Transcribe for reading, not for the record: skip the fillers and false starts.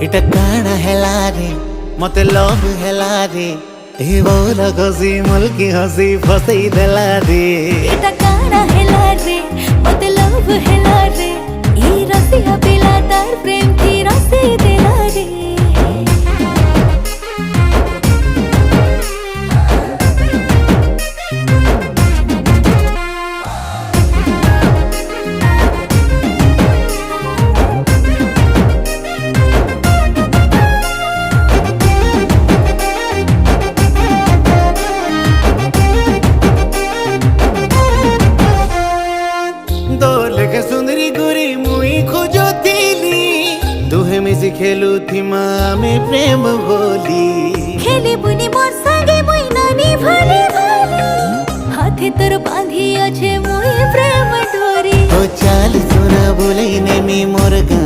इटा काना हेला रे मते लव हेला रे ए बोल गसी मुल्की हसी फसई देला रे इटा काना हेला रे मते लव हेला रे ई रसिया पिला तार प्रेम की रसी देला रे सुंदरी गुरी मुई खोजो थीली दुहे मिसी खेलू थी में प्रेम बोली खेली बुनी मोर संगे मुई नानी भाली भाली हाथे तोर बांधी अच्छे मुई प्रेम डोरी ओ चाल सुना बोले ने मी मोर गा